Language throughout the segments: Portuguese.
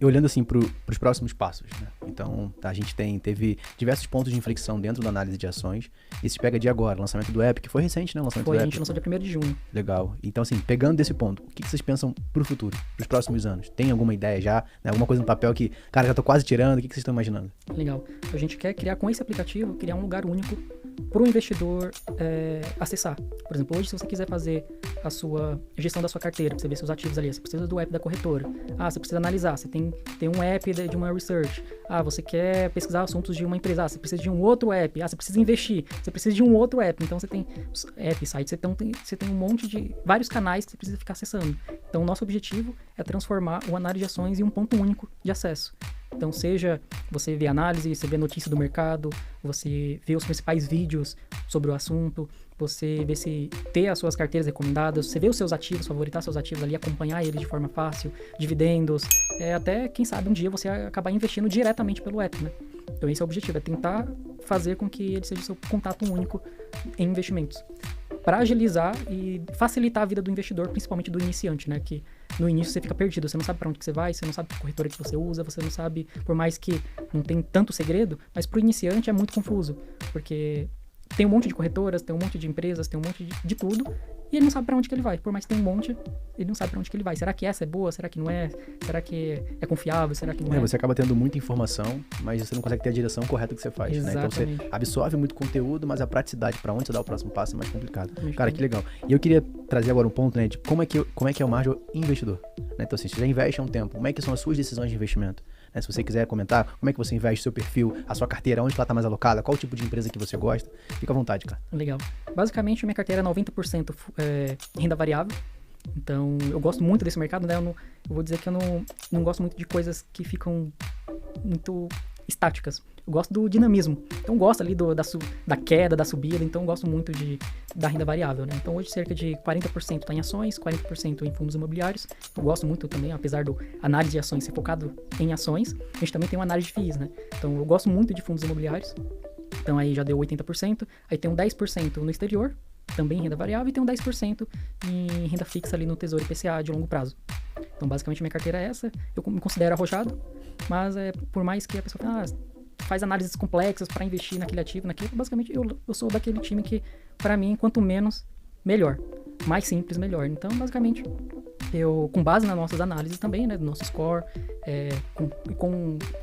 E olhando assim para os próximos passos, né? Então, a gente teve diversos pontos de inflexão dentro da análise de ações. E se pega de agora, lançamento do app, que foi recente, né? O lançamento do app. A gente lançou dia 1º de junho. Legal. Então, assim, pegando desse ponto, o que vocês pensam pro futuro, pros próximos anos? Tem alguma ideia já? Né? Alguma coisa no papel que, cara, já tô quase tirando? O que vocês estão imaginando? Legal. A gente quer criar com esse aplicativo, criar um lugar único para o investidor acessar. Por exemplo, hoje, se você quiser fazer a sua gestão da sua carteira, pra você ver seus ativos ali, você precisa do app da corretora. Você precisa analisar, você tem um app de uma research. Você quer pesquisar assuntos de uma empresa, você precisa de um outro app. Você precisa investir, você precisa de um outro app. Então, você tem app, site, você tem um monte de vários canais que você precisa ficar acessando. Então, o nosso objetivo é transformar o análise de ações em um ponto único de acesso. Então, seja você vê análise, você vê notícia do mercado, você vê os principais vídeos sobre o assunto, você vê se ter as suas carteiras recomendadas, você vê os seus ativos, favoritar seus ativos ali, acompanhar eles de forma fácil, dividendos, até, quem sabe, um dia você acabar investindo diretamente pelo app, né? Então, esse é o objetivo, é tentar fazer com que ele seja o seu contato único em investimentos. Para agilizar e facilitar a vida do investidor, principalmente do iniciante, né? Que no início você fica perdido, você não sabe para onde que você vai, você não sabe que corretora que você usa, você não sabe, por mais que não tem tanto segredo, mas para o iniciante é muito confuso, porque tem um monte de corretoras, tem um monte de empresas, tem um monte de tudo, e ele não sabe para onde que ele vai. Por mais que tenha um monte, ele não sabe para onde que ele vai. Será que essa é boa? Será que não é? Será que é confiável? Será que não é? Você acaba tendo muita informação, mas você não consegue ter a direção correta que você faz, né? Então você absorve muito conteúdo, mas a praticidade para onde você dá o próximo passo é mais complicado. Cara, que legal. E eu queria trazer agora um ponto, né, de como é que é o Marjo investidor, né? Então assim, você já investe há um tempo, como é que são as suas decisões de investimento? Né? Se você quiser comentar, como é que você investe seu perfil, a sua carteira, onde ela está mais alocada, qual o tipo de empresa que você gosta, fica à vontade, cara. Legal. Basicamente, minha carteira é 90% renda variável. Então, eu gosto muito desse mercado, né? Eu vou dizer que eu não gosto muito de coisas que ficam muito estáticas. Eu gosto do dinamismo. Então, eu gosto ali da queda, da subida. Então, eu gosto muito da renda variável, né? Então, hoje, cerca de 40% está em ações, 40% em fundos imobiliários. Eu gosto muito também, apesar do análise de ações ser focado em ações, a gente também tem uma análise de FIIs, né? Então, eu gosto muito de fundos imobiliários. Então, aí já deu 80%. Aí tem um 10% no exterior, também em renda variável, e tem um 10% em renda fixa ali no Tesouro IPCA de longo prazo. Então, basicamente, minha carteira é essa. Eu me considero arrojado, mas por mais que a pessoa faz análises complexas para investir naquele ativo, basicamente, eu sou daquele time que, para mim, quanto menos, melhor. Mais simples, melhor. Então, basicamente, eu, com base nas nossas análises também, né, do nosso score,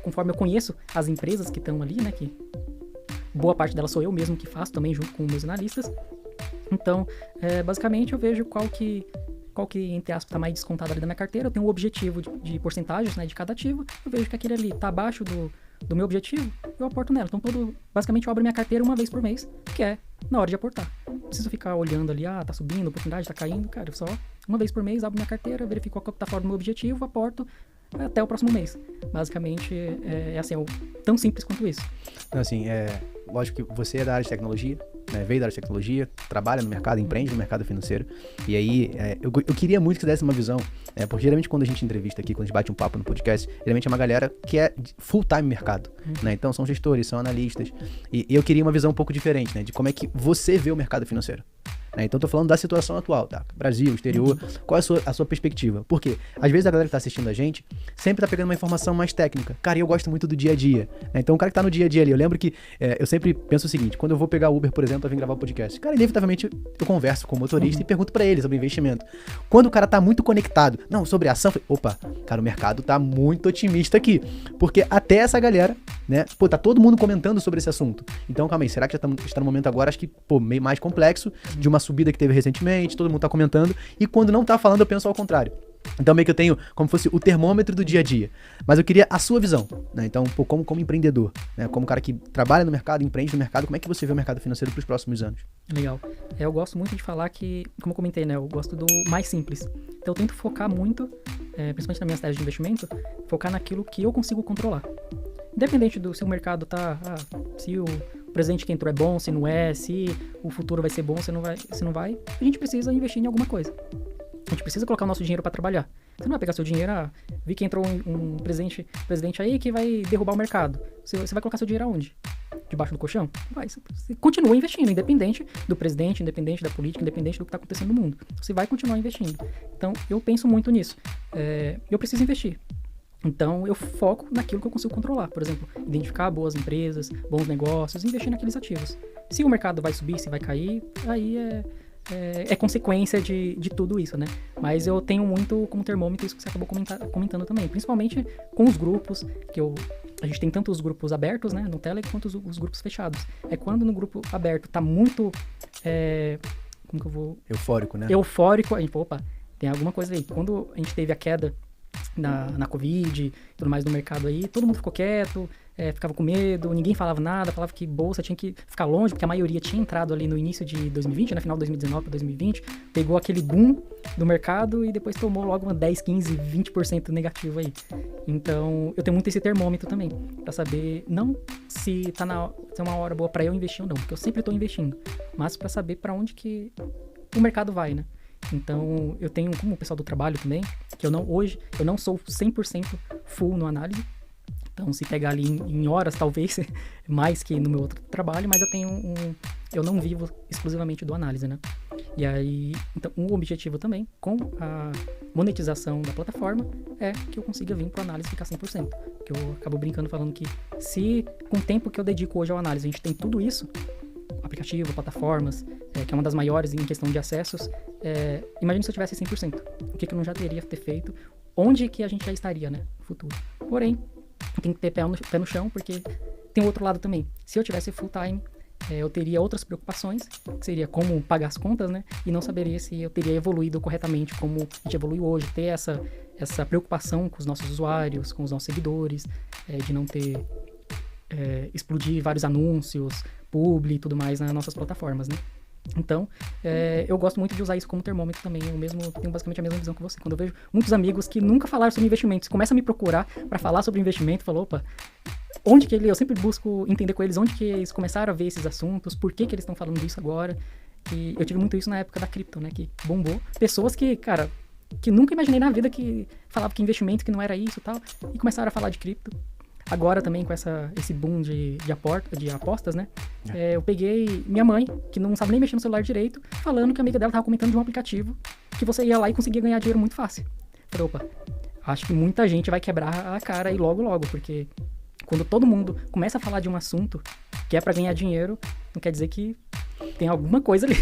conforme eu conheço as empresas que estão ali, né, que boa parte delas sou eu mesmo que faço também, junto com meus analistas. Então, basicamente, eu vejo qual que, entre aspas, está mais descontado ali da minha carteira. Eu tenho um objetivo de porcentagens, né, de cada ativo. Eu vejo que aquele ali está abaixo do meu objetivo, eu aporto nela. Então, basicamente, eu abro minha carteira uma vez por mês, que é na hora de aportar. Não preciso ficar olhando ali, tá subindo, a oportunidade tá caindo. Cara, eu só uma vez por mês abro minha carteira, verifico qual que tá fora do meu objetivo, aporto até o próximo mês. Basicamente, assim, tão simples quanto isso. Então, assim, lógico que você é da área de tecnologia, né? Veio da área de tecnologia, trabalha no mercado, empreende no mercado financeiro. E aí, eu queria muito que você desse uma visão, porque geralmente quando a gente entrevista aqui, quando a gente bate um papo no podcast, geralmente é uma galera que é full-time mercado, né? Então são gestores, são analistas. E eu queria uma visão um pouco diferente, né? De como é que você vê o mercado financeiro. Então, tô falando da situação atual, tá? Brasil, exterior, qual é a sua perspectiva? Porque, às vezes, a galera que tá assistindo a gente sempre tá pegando uma informação mais técnica. Cara, eu gosto muito do dia a dia. Então, o cara que tá no dia a dia ali, eu lembro que eu sempre penso o seguinte, quando eu vou pegar o Uber, por exemplo, pra vir gravar o podcast, cara, inevitavelmente eu converso com o motorista e pergunto pra ele sobre investimento. Quando o cara tá muito conectado, sobre ação, eu falei, opa, cara, o mercado tá muito otimista aqui. Porque até essa galera, né, tá todo mundo comentando sobre esse assunto. Então, calma aí, será que já está no momento agora, acho que, meio mais complexo, de uma subida que teve recentemente, todo mundo tá comentando, e quando não tá falando, eu penso ao contrário. Então, meio que eu tenho como fosse o termômetro do dia a dia. Mas eu queria a sua visão, né? Então, como empreendedor, né? Como cara que trabalha no mercado, empreende no mercado, como é que você vê o mercado financeiro para os próximos anos? Legal. Eu gosto muito de falar que, como eu comentei, né? Eu gosto do mais simples. Então, eu tento focar muito, principalmente na minha estratégia de investimento, focar naquilo que eu consigo controlar. Independente do se o mercado se o presente que entrou é bom, se não é, se o futuro vai ser bom, se não vai, a gente precisa investir em alguma coisa. A gente precisa colocar o nosso dinheiro para trabalhar. Você não vai pegar seu dinheiro, vi que entrou um presidente aí que vai derrubar o mercado. Você vai colocar seu dinheiro aonde? Debaixo do colchão? Vai, você continua investindo, independente do presidente, independente da política, independente do que está acontecendo no mundo. Você vai continuar investindo. Então, eu penso muito nisso. Eu preciso investir. Então, eu foco naquilo que eu consigo controlar. Por exemplo, identificar boas empresas, bons negócios, investir naqueles ativos. Se o mercado vai subir, se vai cair, aí é consequência de tudo isso, né? Mas eu tenho muito como termômetro isso que você acabou comentando também. Principalmente com os grupos, a gente tem tanto os grupos abertos, né, no Telegram, quanto os grupos fechados. É quando no grupo aberto tá muito... como que eu vou... Eufórico, né? Eufórico. A gente, opa, tem alguma coisa aí. Quando a gente teve a queda na Covid e tudo mais no mercado aí, todo mundo ficou quieto, ficava com medo, ninguém falava nada, falava que bolsa tinha que ficar longe, porque a maioria tinha entrado ali no início de 2020, né, final de 2019 para 2020, pegou aquele boom do mercado e depois tomou logo uma 10, 15, 20% negativo aí. Então, eu tenho muito esse termômetro também, para saber, não se é uma hora boa para eu investir ou não, porque eu sempre estou investindo, mas para saber para onde que o mercado vai, né? Então, eu tenho, como o pessoal do trabalho também, que hoje eu não sou 100% full no análise. Então, se pegar ali em horas, talvez, mais que no meu outro trabalho, mas eu não vivo exclusivamente do análise, né? E aí, então, um objetivo também, com a monetização da plataforma, é que eu consiga vir para o análise ficar 100%. Que eu acabo brincando falando que se, com o tempo que eu dedico hoje ao análise, a gente tem tudo isso, aplicativo, plataformas, que é uma das maiores em questão de acessos, imagine se eu tivesse 100%. O que eu não já teria ter feito? Onde que a gente já estaria, né? No futuro. Porém, tem que ter pé no chão, porque tem o outro lado também. Se eu tivesse full time, eu teria outras preocupações, que seria como pagar as contas, né? E não saberia se eu teria evoluído corretamente como a gente evolui hoje. Ter essa preocupação com os nossos usuários, com os nossos seguidores, de não ter... explodir vários anúncios, publi e tudo mais nas nossas plataformas, né? Então, eu gosto muito de usar isso como termômetro também. Eu tenho basicamente a mesma visão que você. Quando eu vejo muitos amigos que nunca falaram sobre investimentos, começam a me procurar para falar sobre investimento, falou, opa, eu sempre busco entender com eles onde que eles começaram a ver esses assuntos, por que eles estão falando disso agora. E eu tive muito isso na época da cripto, né, que bombou. Pessoas que, cara, que nunca imaginei na vida que falavam que investimento, que não era isso e tal, e começaram a falar de cripto. Agora também com esse boom de apostas, né? Eu peguei minha mãe, que não sabe nem mexer no celular direito, falando que a amiga dela tava comentando de um aplicativo que você ia lá e conseguia ganhar dinheiro muito fácil. Falei, opa, acho que muita gente vai quebrar a cara aí logo, porque quando todo mundo começa a falar de um assunto que é pra ganhar dinheiro, não quer dizer que tem alguma coisa ali.